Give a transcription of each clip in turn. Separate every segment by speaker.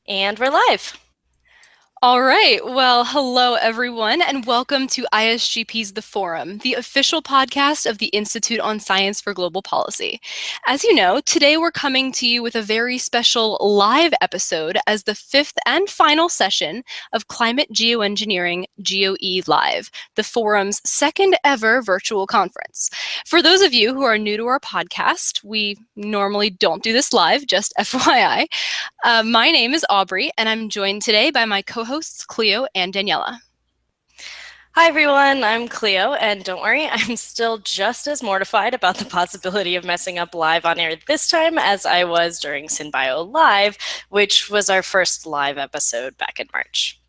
Speaker 1: And we're live.
Speaker 2: All right. Well, hello, everyone, and welcome to ISGP's The Forum, the official podcast of the Institute on Science for Global Policy. As you know, today we're coming to you with a very special live episode as the fifth and final session of Climate Geoengineering GeoE Live, the Forum's second ever virtual conference. For those of you who are new to our podcast, we normally don't do this live, just FYI. My name is Aubrey, and I'm joined today by my co-hosts Cleo and Daniela.
Speaker 1: Hi, everyone. I'm Cleo, and don't worry, I'm still just as mortified about the possibility of messing up live on air this time as I was during SynBio Live, which was our first live episode back in March.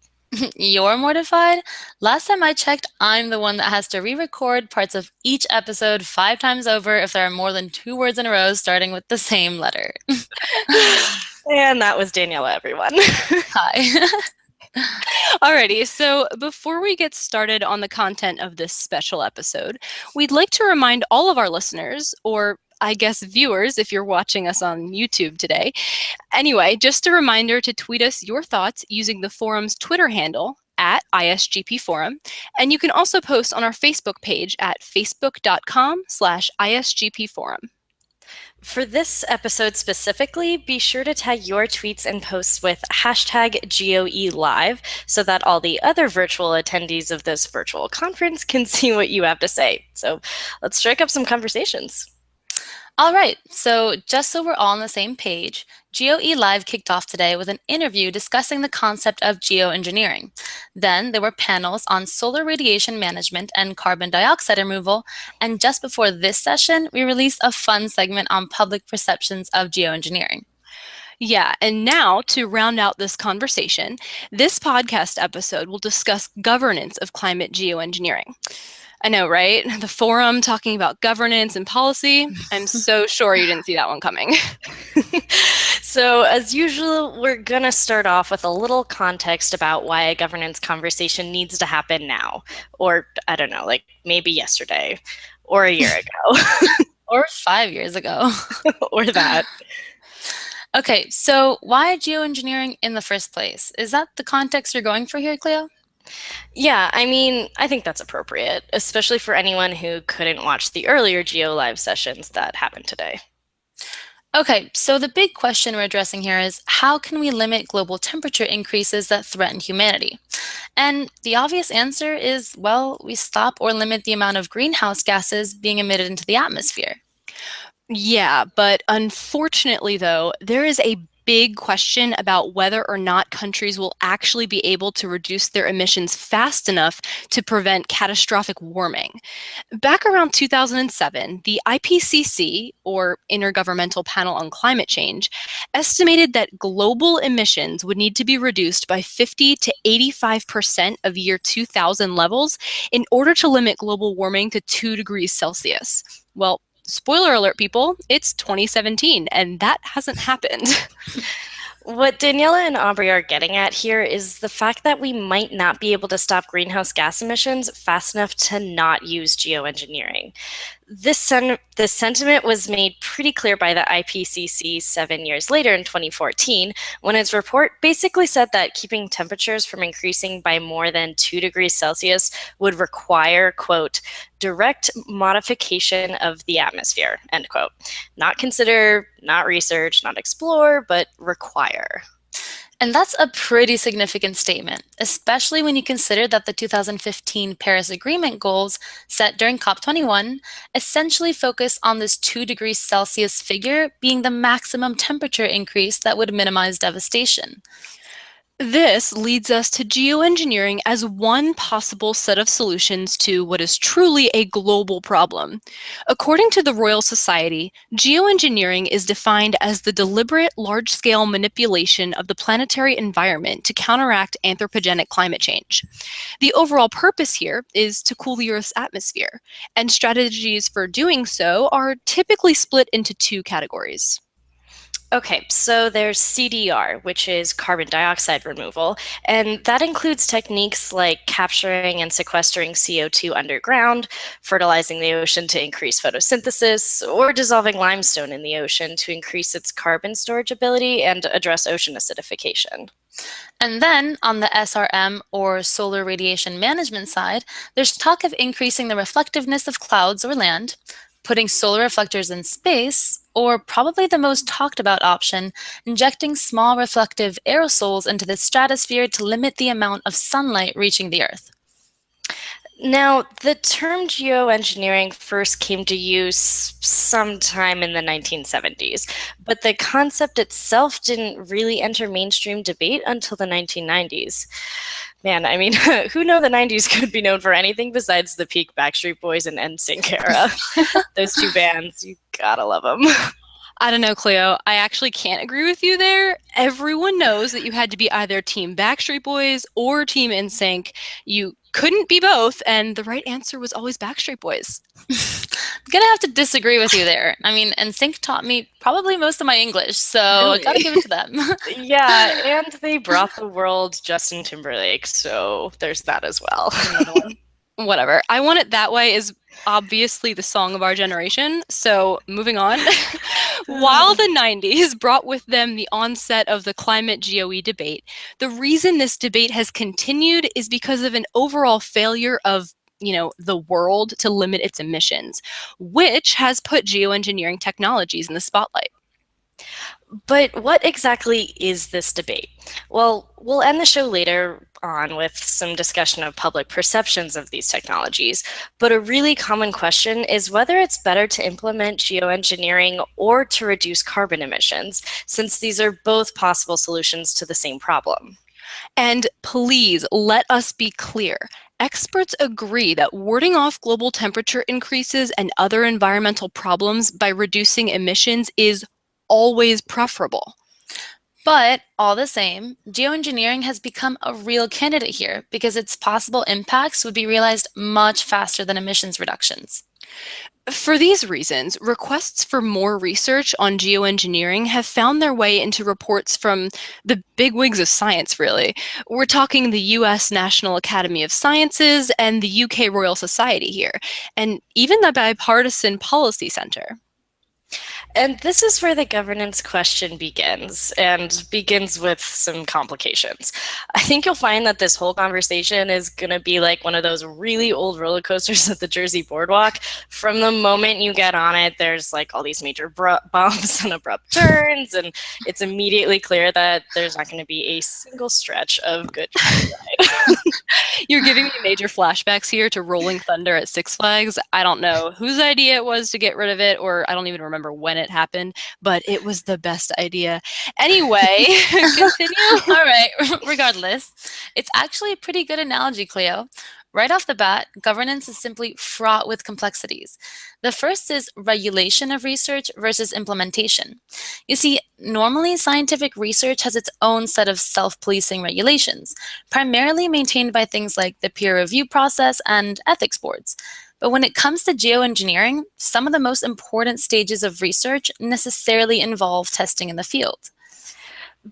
Speaker 3: You're mortified? Last time I checked, I'm the one that has to re-record parts of each episode 5 times over if there are more than 2 words in a row starting with the same letter.
Speaker 1: And that was Daniela, everyone.
Speaker 3: Hi.
Speaker 2: Alrighty, so before we get started on the content of this special episode, we'd like to remind all of our listeners, or I guess viewers if you're watching us on YouTube today. Anyway, just a reminder to tweet us your thoughts using the forum's Twitter handle at ISGP Forum, and you can also post on our Facebook page at facebook.com/ISGP Forum.
Speaker 1: For this episode specifically, be sure to tag your tweets and posts with hashtag GeoELive so that all the other virtual attendees of this virtual conference can see what you have to say. So let's strike up some conversations.
Speaker 3: All right, so just so we're all on the same page, GeoE Live kicked off today with an interview discussing the concept of geoengineering. Then there were panels on solar radiation management and carbon dioxide removal, and just before this session, we released a fun segment on public perceptions of geoengineering.
Speaker 2: Yeah, and now to round out this conversation, this podcast episode will discuss governance of climate geoengineering. I know, right? The forum talking about governance and policy. I'm so sure you didn't see that one coming.
Speaker 1: So, as usual, we're going to start off with a little context about why a governance conversation needs to happen now. Or, I don't know, like maybe yesterday or a year ago.
Speaker 3: Or 5 years ago.
Speaker 1: Or that.
Speaker 3: Okay, so why geoengineering in the first place? Is that the context you're going for here, Cleo?
Speaker 1: Yeah, I mean, I think that's appropriate, especially for anyone who couldn't watch the earlier Geo Live sessions that happened today.
Speaker 3: Okay, so the big question we're addressing here is how can we limit global temperature increases that threaten humanity? And the obvious answer is, well, we stop or limit the amount of greenhouse gases being emitted into the atmosphere.
Speaker 2: Yeah, but unfortunately, though, there is a big question about whether or not countries will actually be able to reduce their emissions fast enough to prevent catastrophic warming. Back around 2007, the IPCC, or Intergovernmental Panel on Climate Change, estimated that global emissions would need to be reduced by 50 to 85% of year 2000 levels in order to limit global warming to 2 degrees Celsius. Well, spoiler alert, people, it's 2017, and that hasn't happened.
Speaker 1: What Daniela and Aubrey are getting at here is the fact that we might not be able to stop greenhouse gas emissions fast enough to not use geoengineering. This sentiment was made pretty clear by the IPCC 7 years later in 2014, when its report basically said that keeping temperatures from increasing by more than 2 degrees Celsius would require, quote, direct modification of the atmosphere, end quote. Not consider, not research, not explore, but require.
Speaker 3: And that's a pretty significant statement, especially when you consider that the 2015 Paris Agreement goals set during COP21 essentially focus on this 2 degrees Celsius figure being the maximum temperature increase that would minimize devastation.
Speaker 2: This leads us to geoengineering as one possible set of solutions to what is truly a global problem. According to the Royal Society, geoengineering is defined as the deliberate large-scale manipulation of the planetary environment to counteract anthropogenic climate change. The overall purpose here is to cool the Earth's atmosphere, and strategies for doing so are typically split into two categories.
Speaker 1: Okay, so there's CDR, which is carbon dioxide removal, and that includes techniques like capturing and sequestering CO2 underground, fertilizing the ocean to increase photosynthesis, or dissolving limestone in the ocean to increase its carbon storage ability and address ocean acidification.
Speaker 3: And then on the SRM or solar radiation management side, there's talk of increasing the reflectiveness of clouds or land, putting solar reflectors in space, or probably the most talked about option, injecting small reflective aerosols into the stratosphere to limit the amount of sunlight reaching the Earth.
Speaker 1: Now, the term geoengineering first came to use sometime in the 1970s, but the concept itself didn't really enter mainstream debate until the 1990s. Man, I mean, who knew the 90s could be known for anything besides the peak Backstreet Boys and NSYNC era? Those two bands, you gotta love them.
Speaker 2: I don't know, Cleo. I actually can't agree with you there. Everyone knows that you had to be either Team Backstreet Boys or Team NSYNC. You couldn't be both, and the right answer was always Backstreet Boys.
Speaker 3: I'm gonna have to disagree with you there. I mean, NSYNC taught me probably most of my English, so I gotta give it to them.
Speaker 1: Yeah, and they brought the world Justin Timberlake, so there's that as well.
Speaker 2: Whatever. I Want It That Way is obviously the song of our generation. So moving on. While the 90s brought with them the onset of the climate GOE debate, the reason this debate has continued is because of an overall failure of the world to limit its emissions, which has put geoengineering technologies in the spotlight.
Speaker 1: But what exactly is this debate? Well, we'll end the show later on with some discussion of public perceptions of these technologies, but a really common question is whether it's better to implement geoengineering or to reduce carbon emissions, since these are both possible solutions to the same problem.
Speaker 2: And please let us be clear. Experts agree that warding off global temperature increases and other environmental problems by reducing emissions is always preferable.
Speaker 3: But all the same, geoengineering has become a real candidate here because its possible impacts would be realized much faster than emissions reductions.
Speaker 2: For these reasons, requests for more research on geoengineering have found their way into reports from the bigwigs of science, really. We're talking the US National Academy of Sciences and the UK Royal Society here, and even the Bipartisan Policy Center.
Speaker 1: And this is where the governance question begins, and begins with some complications. I think you'll find that this whole conversation is going to be like one of those really old roller coasters at the Jersey Boardwalk. From the moment you get on it, there's like all these major bumps and abrupt turns, and it's immediately clear that there's not going to be a single stretch of good ride.
Speaker 2: You're giving me major flashbacks here to Rolling Thunder at Six Flags. I don't know whose idea it was to get rid of it, or I don't even remember when it happened, but it was the best idea. Anyway, continue.
Speaker 3: All right, regardless, it's actually a pretty good analogy, Cleo. Right off the bat, governance is simply fraught with complexities. The first is regulation of research versus implementation. You see, normally scientific research has its own set of self-policing regulations, primarily maintained by things like the peer review process and ethics boards. But when it comes to geoengineering, some of the most important stages of research necessarily involve testing in the field.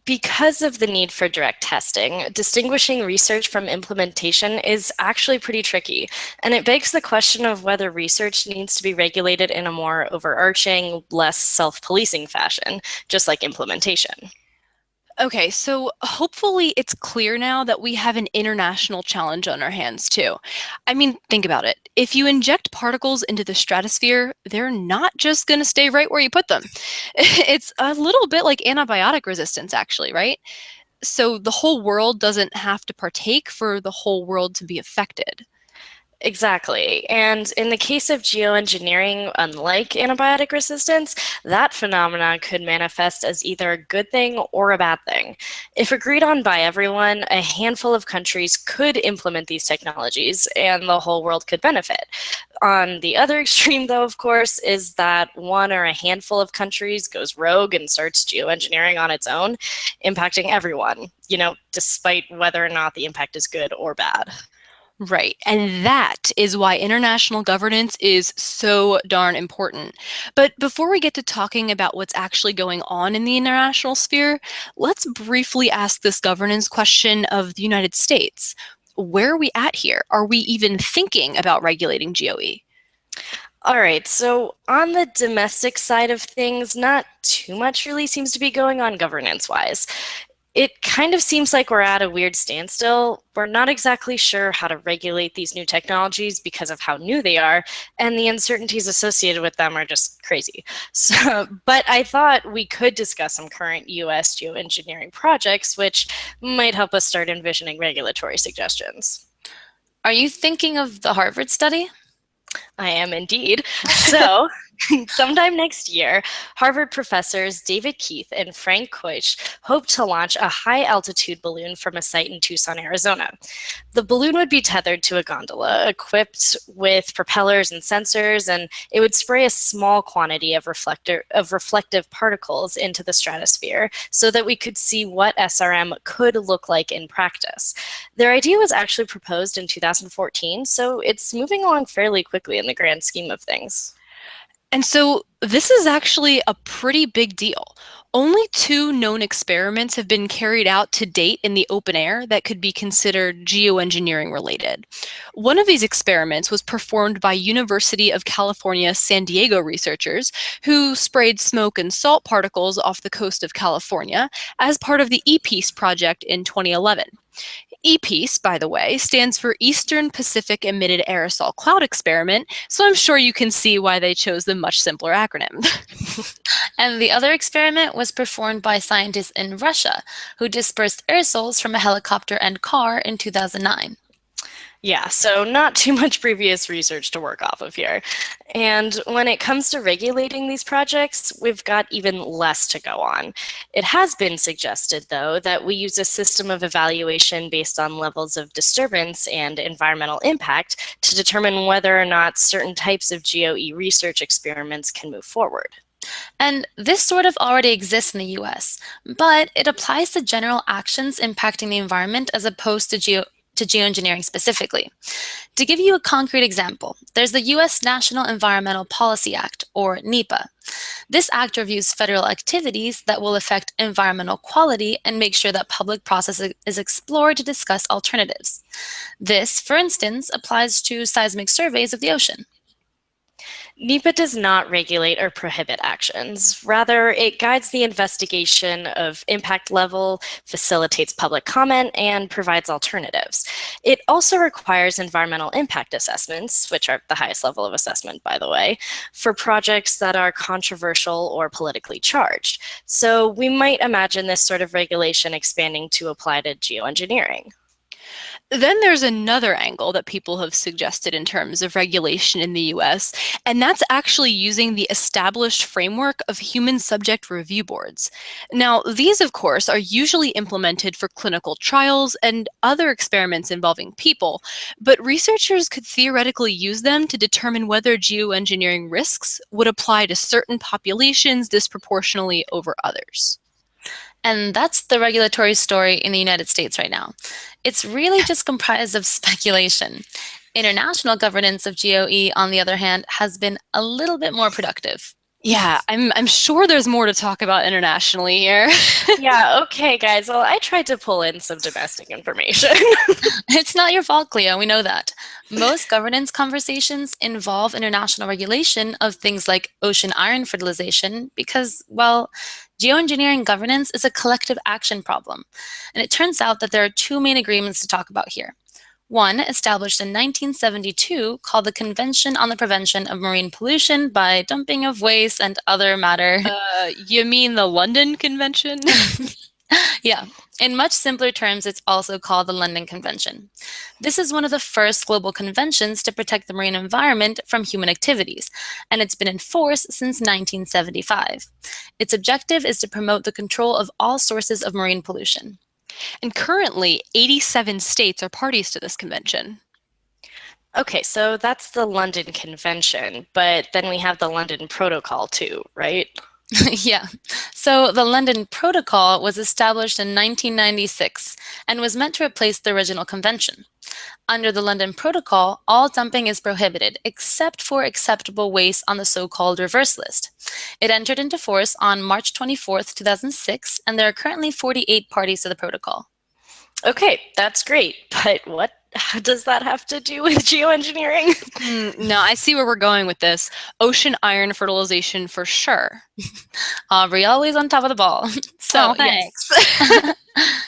Speaker 1: Because of the need for direct testing, distinguishing research from implementation is actually pretty tricky, and it begs the question of whether research needs to be regulated in a more overarching, less self-policing fashion, just like implementation.
Speaker 2: Okay, so hopefully it's clear now that we have an international challenge on our hands too. I mean, think about it. If you inject particles into the stratosphere, they're not just going to stay right where you put them. It's a little bit like antibiotic resistance, actually, right? So the whole world doesn't have to partake for the whole world to be affected.
Speaker 1: Exactly. And in the case of geoengineering, unlike antibiotic resistance, that phenomena could manifest as either a good thing or a bad thing. If agreed on by everyone, a handful of countries could implement these technologies and the whole world could benefit. On the other extreme, though, of course, is that one or a handful of countries goes rogue and starts geoengineering on its own, impacting everyone, despite whether or not the impact is good or bad.
Speaker 2: Right. And that is why international governance is so darn important. But before we get to talking about what's actually going on in the international sphere, let's briefly ask this governance question of the United States. Where are we at here? Are we even thinking about regulating GOE?
Speaker 1: All right, so on the domestic side of things, not too much really seems to be going on governance-wise. It kind of seems like we're at a weird standstill. We're not exactly sure how to regulate these new technologies because of how new they are, and the uncertainties associated with them are just crazy. So, but I thought we could discuss some current US geoengineering projects, which might help us start envisioning regulatory suggestions.
Speaker 3: Are you thinking of the Harvard study?
Speaker 1: I am indeed. So, sometime next year, Harvard professors David Keith and Frank Koich hope to launch a high altitude balloon from a site in Tucson, Arizona. The balloon would be tethered to a gondola equipped with propellers and sensors, and it would spray a small quantity of reflective particles into the stratosphere so that we could see what SRM could look like in practice. Their idea was actually proposed in 2014, so it's moving along fairly quickly in the grand scheme of things.
Speaker 2: And so this is actually a pretty big deal. Only 2 known experiments have been carried out to date in the open air that could be considered geoengineering related. One of these experiments was performed by University of California, San Diego researchers who sprayed smoke and salt particles off the coast of California as part of the EPEACE project in 2011. EPEACE, by the way, stands for Eastern Pacific Emitted Aerosol Cloud Experiment, so I'm sure you can see why they chose the much simpler acronym.
Speaker 3: And the other experiment was performed by scientists in Russia who dispersed aerosols from a helicopter and car in 2009.
Speaker 1: Yeah, so not too much previous research to work off of here. And when it comes to regulating these projects, we've got even less to go on. It has been suggested, though, that we use a system of evaluation based on levels of disturbance and environmental impact to determine whether or not certain types of GOE research experiments can move forward.
Speaker 3: And this sort of already exists in the US, but it applies to general actions impacting the environment as opposed to geoengineering specifically. To give you a concrete example, there's the US National Environmental Policy Act, or NEPA. This act reviews federal activities that will affect environmental quality and make sure that public process is explored to discuss alternatives. This, for instance, applies to seismic surveys of the ocean.
Speaker 1: NEPA does not regulate or prohibit actions. Rather, it guides the investigation of impact level, facilitates public comment, and provides alternatives. It also requires environmental impact assessments, which are the highest level of assessment, by the way, for projects that are controversial or politically charged. So we might imagine this sort of regulation expanding to apply to geoengineering.
Speaker 2: Then there's another angle that people have suggested in terms of regulation in the US, and that's actually using the established framework of human subject review boards. Now, these, of course, are usually implemented for clinical trials and other experiments involving people, but researchers could theoretically use them to determine whether geoengineering risks would apply to certain populations disproportionately over others.
Speaker 3: And that's the regulatory story in the United States right now. It's really just comprised of speculation. International governance of GOE, on the other hand, has been a little bit more productive.
Speaker 2: Yeah, I'm sure there's more to talk about internationally here.
Speaker 1: Yeah, okay, guys. Well, I tried to pull in some domestic information.
Speaker 3: It's not your fault, Cleo, we know that. Most governance conversations involve international regulation of things like ocean iron fertilization because, well, geoengineering governance is a collective action problem. And it turns out that there are 2 main agreements to talk about here. One, established in 1972, called the Convention on the Prevention of Marine Pollution by Dumping of Waste and Other Matter.
Speaker 2: You mean the London Convention?
Speaker 3: Yeah. In much simpler terms, it's also called the London Convention. This is one of the first global conventions to protect the marine environment from human activities, and it's been in force since 1975. Its objective is to promote the control of all sources of marine pollution.
Speaker 2: And currently, 87 states are parties to this convention.
Speaker 1: Okay, so that's the London Convention, but then we have the London Protocol too, right?
Speaker 3: Yeah. So the London Protocol was established in 1996 and was meant to replace the original convention. Under the London Protocol, all dumping is prohibited except for acceptable waste on the so-called reverse list. It entered into force on March 24th, 2006, and there are currently 48 parties to the protocol.
Speaker 1: Okay, that's great, but what does that have to do with geoengineering?
Speaker 2: No, I see where we're going with this. Ocean iron fertilization for sure.
Speaker 3: Aubrey, always on top of the ball. So,
Speaker 2: thanks.
Speaker 3: yes.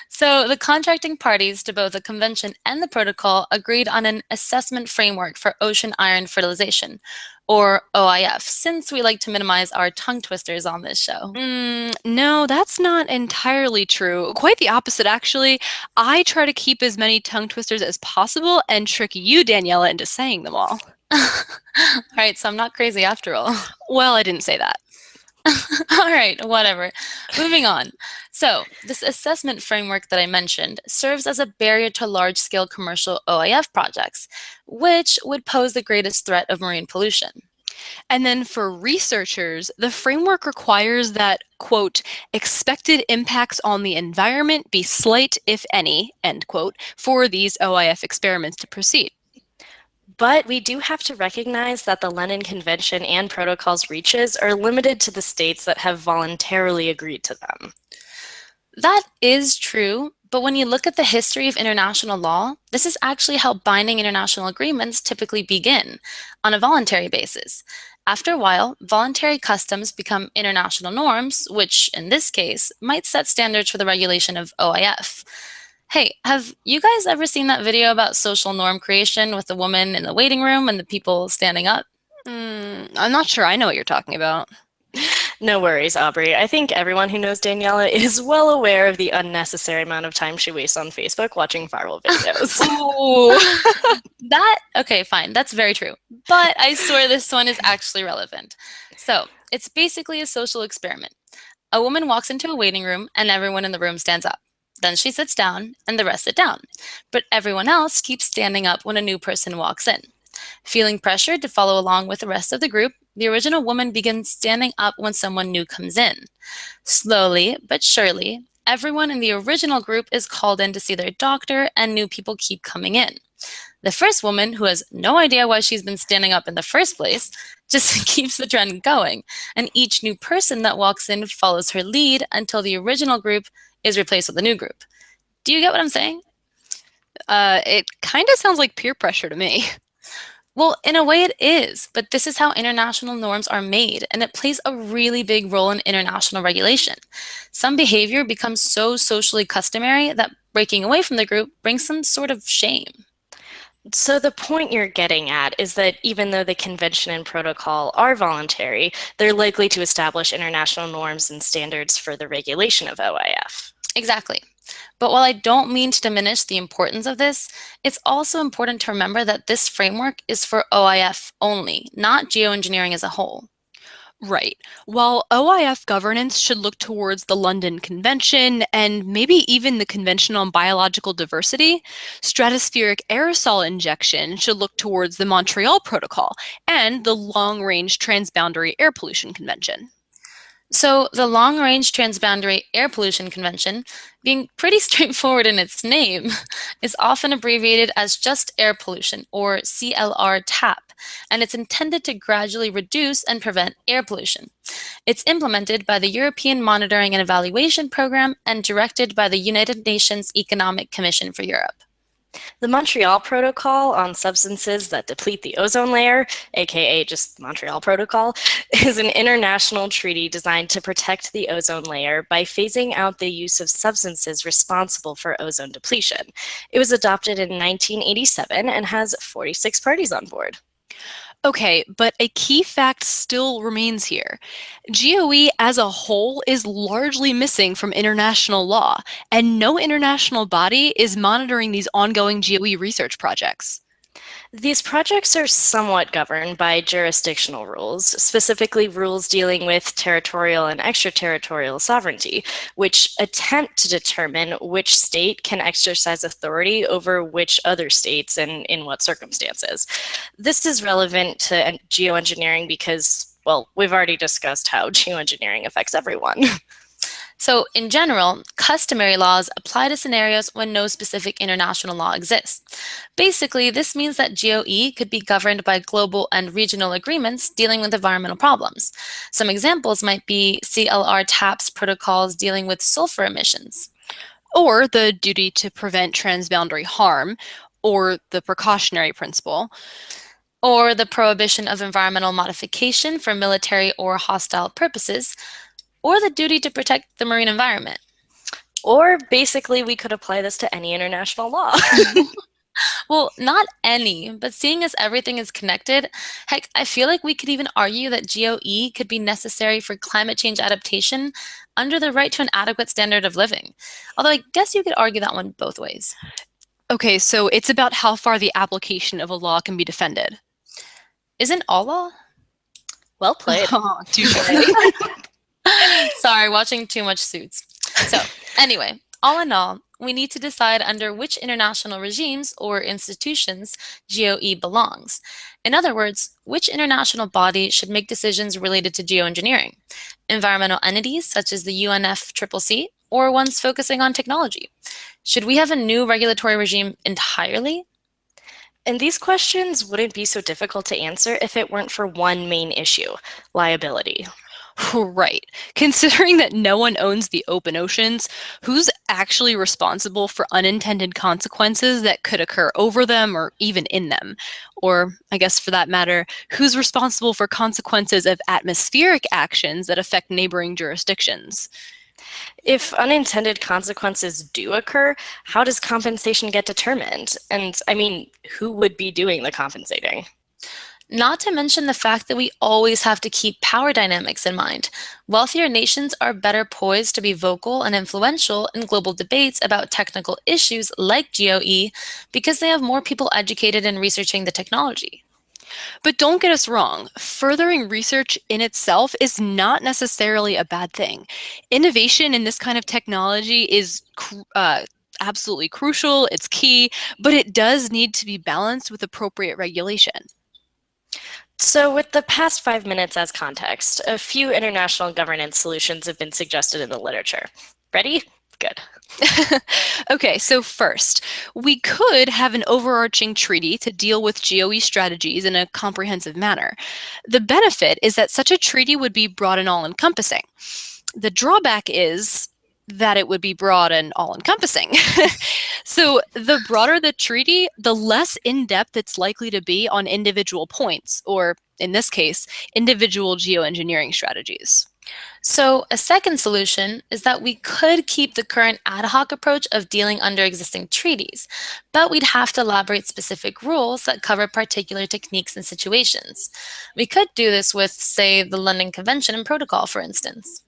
Speaker 3: So, the contracting parties to both the convention and the protocol agreed on an assessment framework for ocean iron fertilization, or OIF, since we like to minimize our tongue twisters on this show.
Speaker 2: No, that's not entirely true. Quite the opposite, actually. I try to keep as many tongue twisters as possible and trick you, Daniela, into saying them all.
Speaker 3: All right, so I'm not crazy after all.
Speaker 2: Well, I didn't say that.
Speaker 3: All right, whatever. Moving on. So, this assessment framework that I mentioned serves as a barrier to large-scale commercial OIF projects, which would pose the greatest threat of marine pollution.
Speaker 2: And then for researchers, the framework requires that, quote, expected impacts on the environment be slight, if any, end quote, for these OIF experiments to proceed.
Speaker 1: But we do have to recognize that the London Convention and protocol's reaches are limited to the states that have voluntarily agreed to them.
Speaker 3: That is true, but when you look at the history of international law, this is actually how binding international agreements typically begin, on a voluntary basis. After a while, voluntary customs become international norms, which, in this case, might set standards for the regulation of OIF. Hey, have you guys ever seen that video about social norm creation with the woman in the waiting room and the people standing up?
Speaker 2: I'm not sure I know what you're talking about.
Speaker 1: No worries, Aubrey. I think everyone who knows Daniela is well aware of the unnecessary amount of time she wastes on Facebook watching viral videos.
Speaker 3: Okay, fine, that's very true. But I swear this one is actually relevant. So, it's basically a social experiment. A woman walks into a waiting room and everyone in the room stands up. Then she sits down and the rest sit down. But everyone else keeps standing up when a new person walks in. Feeling pressured to follow along with the rest of the group, the original woman begins standing up when someone new comes in. Slowly but surely, everyone in the original group is called in to see their doctor, and new people keep coming in. The first woman, who has no idea why she's been standing up in the first place, just keeps the trend going, and each new person that walks in follows her lead until the original group is replaced with a new group. Do you get what I'm saying?
Speaker 2: It kind of sounds like peer pressure to me.
Speaker 3: Well, in a way it is, but this is how international norms are made, and it plays a really big role in international regulation. Some behavior becomes so socially customary that breaking away from the group brings some sort of shame.
Speaker 1: So the point you're getting at is that even though the convention and protocol are voluntary, they're likely to establish international norms and standards for the regulation of OIF.
Speaker 3: Exactly. But while I don't mean to diminish the importance of this, it's also important to remember that this framework is for OIF only, not geoengineering as a whole.
Speaker 2: Right. While OIF governance should look towards the London Convention and maybe even the Convention on Biological Diversity, stratospheric aerosol injection should look towards the Montreal Protocol and the Long Range Transboundary Air Pollution Convention.
Speaker 3: So the Long Range Transboundary Air Pollution Convention, being pretty straightforward in its name, is often abbreviated as just air pollution, or CLR TAP, and it's intended to gradually reduce and prevent air pollution. It's implemented by the European Monitoring and Evaluation Program and directed by the United Nations Economic Commission for Europe.
Speaker 1: The Montreal Protocol on substances that deplete the ozone layer, aka just the Montreal Protocol, is an international treaty designed to protect the ozone layer by phasing out the use of substances responsible for ozone depletion. It was adopted in 1987 and has 46 parties on board.
Speaker 2: Okay, but a key fact still remains here. GOE as a whole is largely missing from international law, and no international body is monitoring these ongoing GOE research projects.
Speaker 1: These projects are somewhat governed by jurisdictional rules, specifically rules dealing with territorial and extraterritorial sovereignty, which attempt to determine which state can exercise authority over which other states and in what circumstances. This is relevant to geoengineering because Well, we've already discussed how geoengineering affects everyone.
Speaker 3: So, in general, customary laws apply to scenarios when no specific international law exists. Basically, this means that GOE could be governed by global and regional agreements dealing with environmental problems. Some examples might be CLR TAPS protocols dealing with sulfur emissions,
Speaker 2: Or the duty to prevent transboundary harm, or the precautionary principle.
Speaker 3: or the prohibition of environmental modification for military or hostile purposes, or the duty to protect the marine environment.
Speaker 1: Or basically, we could apply this to any international law.
Speaker 3: Well, not any, but seeing as everything is connected, heck, I feel like we could even argue that GOE could be necessary for climate change adaptation under the right to an adequate standard of living. Although I guess you could argue that one both ways.
Speaker 2: Okay, so it's about how far the application of a law can be defended.
Speaker 3: Isn't all law?
Speaker 1: Well played.
Speaker 2: Oh, touche.
Speaker 3: Sorry, watching too much Suits. So, anyway, all in all, we need to decide under which international regimes or institutions GOE belongs. In other words, which international body should make decisions related to geoengineering? Environmental entities such as the UNFCCC or ones focusing on technology? Should we have a new regulatory regime entirely?
Speaker 1: And these questions wouldn't be so difficult to answer if it weren't for one main issue, liability.
Speaker 2: Right. Considering that no one owns the open oceans, who's actually responsible for unintended consequences that could occur over them or even in them? Or, I guess for that matter, who's responsible for consequences of atmospheric actions that affect neighboring jurisdictions?
Speaker 1: If unintended consequences do occur, how does compensation get determined? And I mean, who would be doing the compensating?
Speaker 3: Not to mention the fact that we always have to keep power dynamics in mind. Wealthier nations are better poised to be vocal and influential in global debates about technical issues like GOE because they have more people educated in researching the technology.
Speaker 2: But don't get us wrong, furthering research in itself is not necessarily a bad thing. Innovation in this kind of technology is absolutely crucial, it's key, but it does need to be balanced with appropriate regulation.
Speaker 1: So, with the past 5 minutes as context, a few international governance solutions have been suggested in the literature. Ready? Good.
Speaker 2: Okay, so first, we could have an overarching treaty to deal with GOE strategies in a comprehensive manner. The benefit is that such a treaty would be broad and all-encompassing. The drawback is that it would be broad and all-encompassing. So the broader the treaty, the less in-depth it's likely to be on individual points, or in this case, individual geoengineering strategies.
Speaker 3: So, a second solution is that we could keep the current ad hoc approach of dealing under existing treaties, but we'd have to elaborate specific rules that cover particular techniques and situations. We could do this with, say, the London Convention and Protocol, for instance.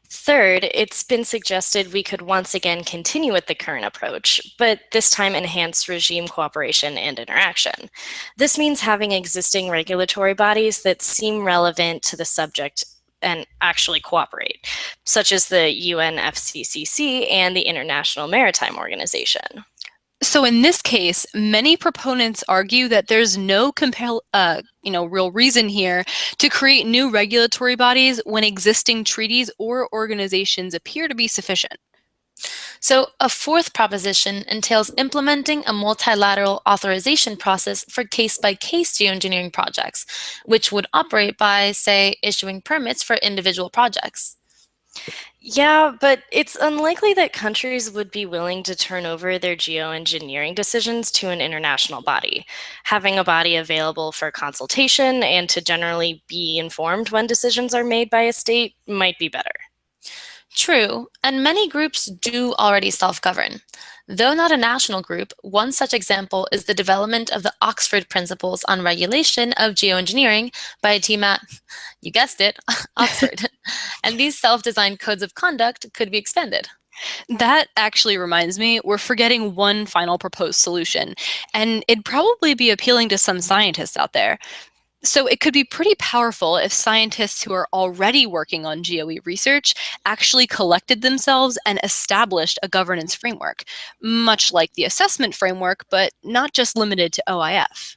Speaker 1: Third, it's been suggested we could once again continue with the current approach, but this time enhance regime cooperation and interaction. This means having existing regulatory bodies that seem relevant to the subject and actually cooperate, such as the UNFCCC and the International Maritime Organization.
Speaker 2: So in this case, many proponents argue that there's no real reason here to create new regulatory bodies when existing treaties or organizations appear to be sufficient.
Speaker 3: So, a fourth proposition entails implementing a multilateral authorization process for case-by-case geoengineering projects, which would operate by, say, issuing permits for individual projects.
Speaker 1: Yeah, but it's unlikely that countries would be willing to turn over their geoengineering decisions to an international body. Having a body available for consultation and to generally be informed when decisions are made by a state might be better.
Speaker 3: True, and many groups do already self-govern. Though not a national group, one such example is the development of the Oxford Principles on Regulation of Geoengineering by a team at, you guessed it, Oxford. And these self-designed codes of conduct could be expanded.
Speaker 2: That actually reminds me, we're forgetting one final proposed solution, and it'd probably be appealing to some scientists out there. So it could be pretty powerful if scientists who are already working on GOE research actually collected themselves and established a governance framework, much like the assessment framework, but not just limited to OIF.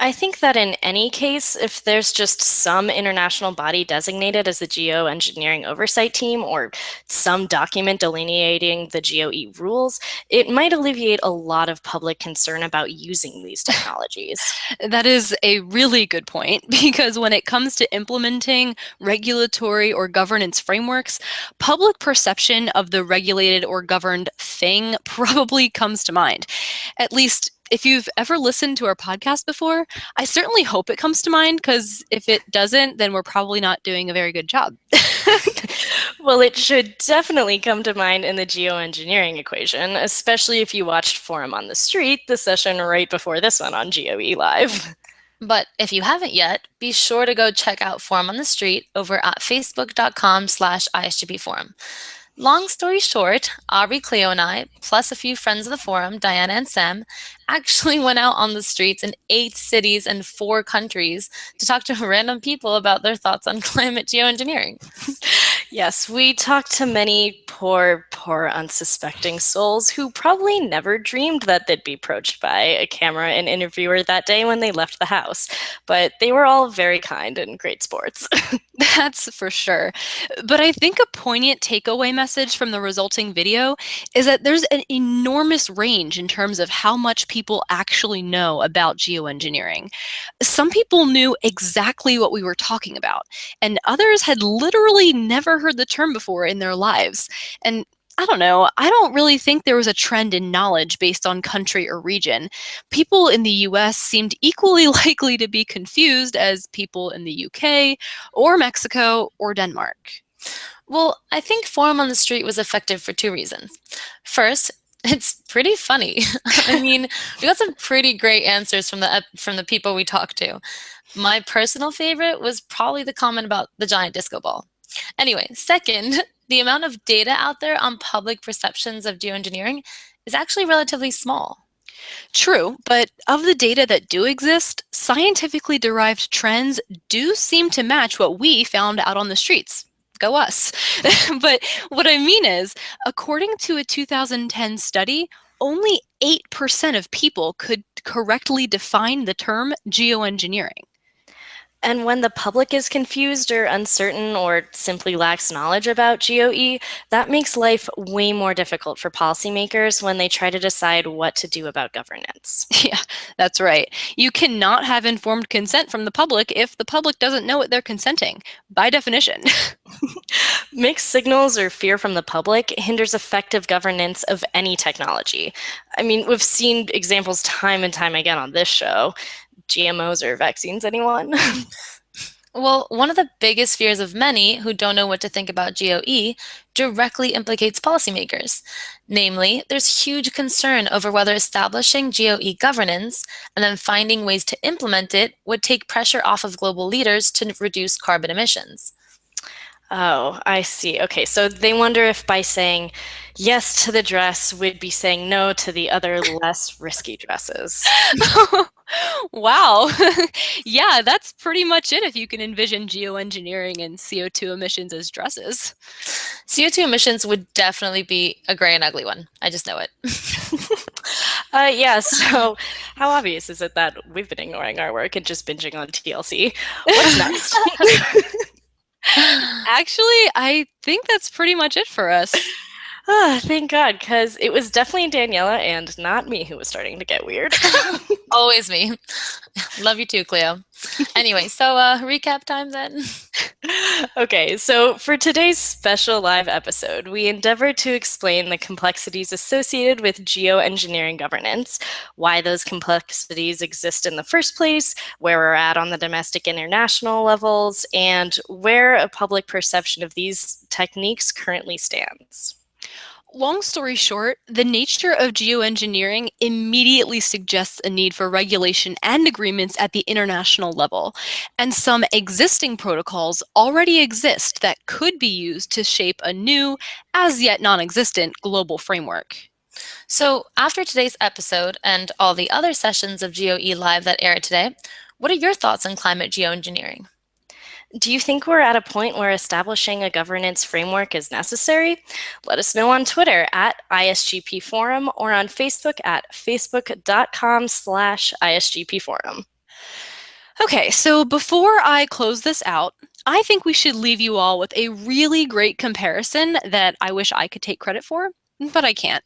Speaker 1: I think that in any case, if there's just some international body designated as the geoengineering oversight team or some document delineating the GeoE rules, it might alleviate a lot of public concern about using these technologies.
Speaker 2: That is a really good point because when it comes to implementing regulatory or governance frameworks, public perception of the regulated or governed thing probably comes to mind. At least if you've ever listened to our podcast before, I certainly hope it comes to mind because if it doesn't, then we're probably not doing a very good job.
Speaker 1: Well, it should definitely come to mind in the geoengineering equation, especially if you watched Forum on the Street, the session right before this one on GeoE Live.
Speaker 3: But if you haven't yet, be sure to go check out Forum on the Street over at facebook.com/ISGP Forum. Long story short, Aubrey, Cleo, and I, plus a few friends of the forum, Diana and Sam, actually went out on the streets in 8 cities and 4 countries to talk to random people about their thoughts on climate geoengineering.
Speaker 1: Yes, we talked to many poor, unsuspecting souls who probably never dreamed that they'd be approached by a camera and interviewer that day when they left the house. But they were all very kind and great sports.
Speaker 2: That's for sure. But I think a poignant takeaway message from the resulting video is that there's an enormous range in terms of how much people actually know about geoengineering. Some people knew exactly what we were talking about, and others had literally never heard the term before in their lives. And I don't know, I don't really think there was a trend in knowledge based on country or region. People in the US seemed equally likely to be confused as people in the UK or Mexico or Denmark.
Speaker 3: Well, I think Forum on the Street was effective for 2 reasons. First, it's pretty funny. I mean, we got some pretty great answers from the people we talked to. My personal favorite was probably the comment about the giant disco ball. Anyway, second, the amount of data out there on public perceptions of geoengineering is actually relatively small.
Speaker 2: True, but of the data that do exist, scientifically derived trends do seem to match what we found out on the streets. Go us. But what I mean is, according to a 2010 study, only 8% of people could correctly define the term geoengineering.
Speaker 1: And when the public is confused or uncertain or simply lacks knowledge about GeoE, that makes life way more difficult for policymakers when they try to decide what to do about governance.
Speaker 2: Yeah, that's right. You cannot have informed consent from the public if the public doesn't know what they're consenting, by definition.
Speaker 1: Mixed signals or fear from the public hinders effective governance of any technology. I mean, we've seen examples time and time again on this show. GMOs or vaccines, anyone?
Speaker 3: Well, one of the biggest fears of many who don't know what to think about GOE directly implicates policymakers. Namely, there's huge concern over whether establishing GOE governance and then finding ways to implement it would take pressure off of global leaders to reduce carbon emissions.
Speaker 1: Oh, I see. Okay, so they wonder if by saying yes to the dress, we'd be saying no to the other less risky dresses.
Speaker 2: Wow. Yeah, that's pretty much it if you can envision geoengineering and CO2 emissions as dresses.
Speaker 3: CO2 emissions would definitely be a gray and ugly one. I just know it.
Speaker 1: Yeah, so how obvious is it that we've been ignoring our work and just binging on TLC? What's next?
Speaker 2: Actually, I think that's pretty much it for us.
Speaker 1: Oh, thank God, because it was definitely Daniela and not me who was starting to get weird.
Speaker 3: Always me. Love you too, Cleo. Anyway, so recap time then.
Speaker 1: Okay, so for today's special live episode, we endeavored to explain the complexities associated with geoengineering governance, why those complexities exist in the first place, where we're at on the domestic international levels, and where a public perception of these techniques currently stands.
Speaker 2: Long story short, the nature of geoengineering immediately suggests a need for regulation and agreements at the international level, and some existing protocols already exist that could be used to shape a new, as yet non-existent, global framework.
Speaker 3: So after today's episode and all the other sessions of GOE Live that aired today, what are your thoughts on climate geoengineering?
Speaker 1: Do you think we're at a point where establishing a governance framework is necessary? Let us know on Twitter at ISGP Forum or on Facebook at facebook.com/ISGP Forum.
Speaker 2: Okay, so before I close this out, I think we should leave you all with a really great comparison that I wish I could take credit for, but I can't.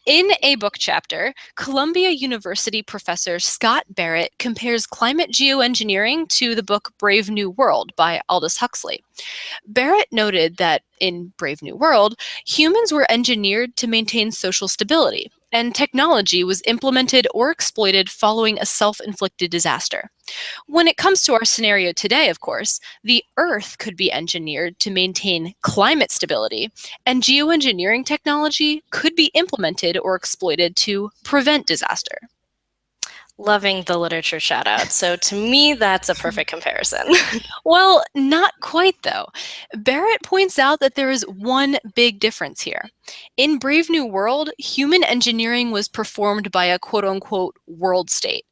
Speaker 2: In a book chapter, Columbia University professor Scott Barrett compares climate geoengineering to the book Brave New World by Aldous Huxley. Barrett noted that in Brave New World, humans were engineered to maintain social stability, and technology was implemented or exploited following a self-inflicted disaster. When it comes to our scenario today, of course, the Earth could be engineered to maintain climate stability, and geoengineering technology could be implemented or exploited to prevent disaster.
Speaker 1: Loving the literature shout out. So to me, that's a perfect comparison.
Speaker 2: Well, not quite though. Barrett points out that there is one big difference here. In Brave New World, human engineering was performed by a quote unquote world state.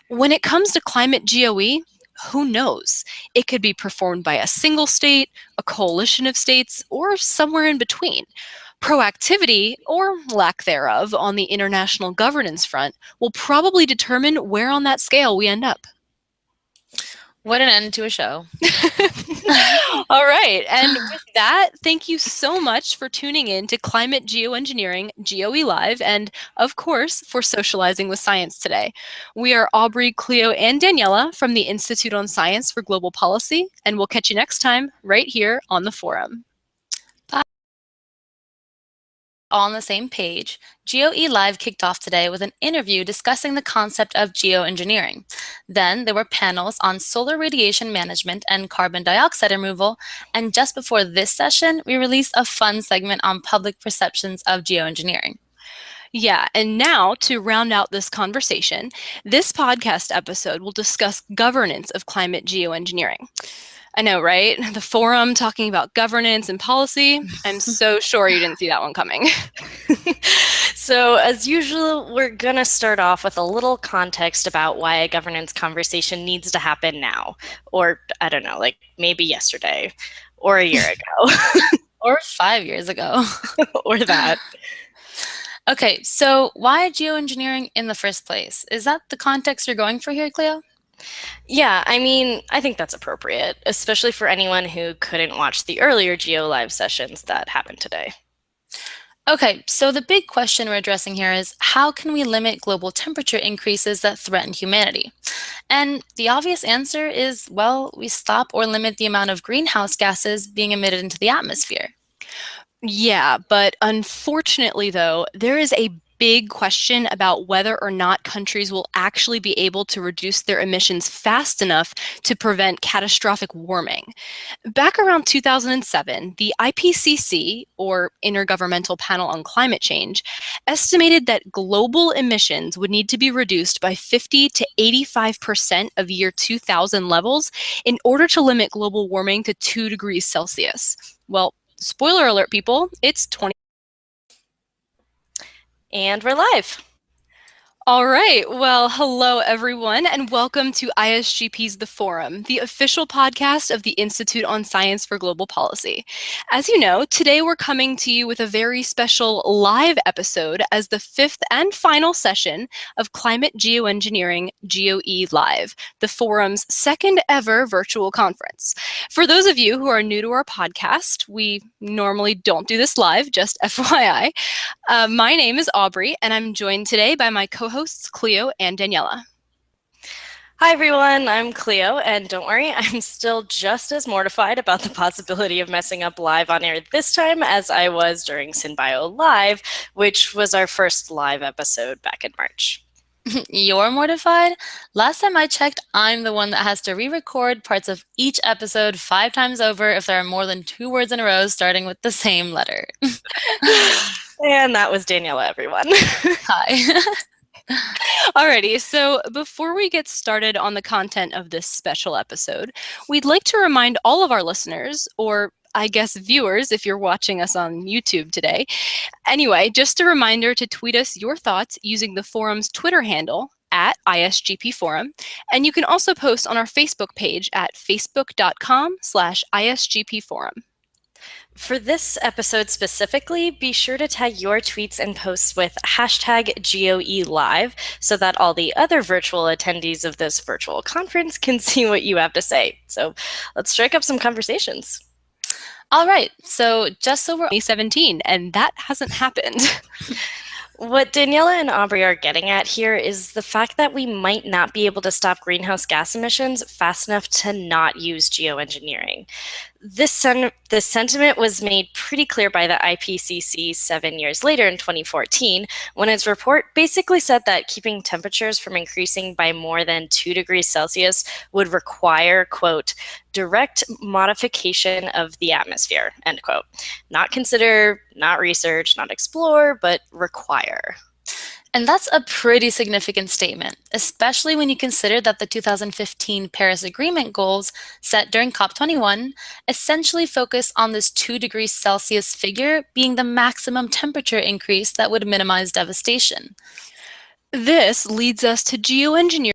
Speaker 2: When it comes to climate GOE, who knows? It could be performed by a single state, a coalition of states, or somewhere in between. Proactivity, or lack thereof, on the international governance front will probably determine where on that scale we end up.
Speaker 3: What an end to a show.
Speaker 2: All right. And with that, thank you so much for tuning in to Climate Geoengineering, GOE Live, and of course, for socializing with science today. We are Aubrey, Cleo, and Daniela from the Institute on Science for Global Policy, and we'll catch you next time right here on the forum.
Speaker 3: All on the same page, GOE Live kicked off today with an interview discussing the concept of geoengineering. Then there were panels on solar radiation management and carbon dioxide removal, and just before this session, we released a fun segment on public perceptions of geoengineering.
Speaker 2: Yeah, and now to round out this conversation, this podcast episode will discuss governance of climate geoengineering. I know, right? The forum talking about governance and policy. I'm so sure you didn't see that one coming.
Speaker 1: So, as usual, we're going to start off with a little context about why a governance conversation needs to happen now. Or, I don't know, like maybe yesterday, or a year ago,
Speaker 3: Or 5 years ago.
Speaker 1: or that.
Speaker 3: Okay, so why geoengineering in the first place? Is that the context you're going for here, Cleo?
Speaker 1: Yeah, I mean, I think that's appropriate, especially for anyone who couldn't watch the earlier Geo Live sessions that happened today.
Speaker 3: Okay, so the big question we're addressing here is how can we limit global temperature increases that threaten humanity? And the obvious answer is, well, we stop or limit the amount of greenhouse gases being emitted into the atmosphere.
Speaker 2: Yeah, but unfortunately, though, there is a big question about whether or not countries will actually be able to reduce their emissions fast enough to prevent catastrophic warming. Back around 2007, the IPCC, or Intergovernmental Panel on Climate Change, estimated that global emissions would need to be reduced by 50 to 85% of year 2000 levels in order to limit global warming to 2 degrees Celsius. Well, spoiler alert, people, it's 20.
Speaker 1: And we're live.
Speaker 2: All right. Well, hello, everyone, and welcome to ISGP's The Forum, the official podcast of the Institute on Science for Global Policy. As you know, today we're coming to you with a very special live episode as the fifth and final session of Climate Geoengineering GOE Live, the forum's second ever virtual conference. For those of you who are new to our podcast, we normally don't do this live, just FYI. My name is Aubrey, and I'm joined today by my co-hosts Cleo and Daniela.
Speaker 1: Hi, everyone. I'm Cleo, and don't worry, I'm still just as mortified about the possibility of messing up live on air this time as I was during SynBio Live, which was our first live episode back in March.
Speaker 3: You're mortified? Last time I checked, I'm the one that has to re-record parts of each episode 5 times over if there are more than 2 words in a row starting with the same letter.
Speaker 1: And that was Daniela, everyone.
Speaker 3: Hi.
Speaker 2: Alrighty, so before we get started on the content of this special episode, we'd like to remind all of our listeners, or I guess viewers if you're watching us on YouTube today. Anyway, just a reminder to tweet us your thoughts using the forum's Twitter handle at ISGP Forum, and you can also post on our Facebook page at facebook.com/ISGP Forum.
Speaker 1: For this episode specifically, be sure to tag your tweets and posts with hashtag GeoELive so that all the other virtual attendees of this virtual conference can see what you have to say. So let's strike up some conversations.
Speaker 3: All right, so just so we're
Speaker 2: 2017, and that hasn't happened.
Speaker 1: What Daniela and Aubrey are getting at here is the fact that we might not be able to stop greenhouse gas emissions fast enough to not use geoengineering. This sentiment was made pretty clear by the IPCC 7 years later in 2014, when its report basically said that keeping temperatures from increasing by more than 2 degrees Celsius would require, quote, direct modification of the atmosphere, end quote. Not consider, not research, not explore, but require.
Speaker 3: And that's a pretty significant statement, especially when you consider that the 2015 Paris Agreement goals set during COP21 essentially focus on this 2 degrees Celsius figure being the maximum temperature increase that would minimize devastation.
Speaker 2: This leads us to geoengineering.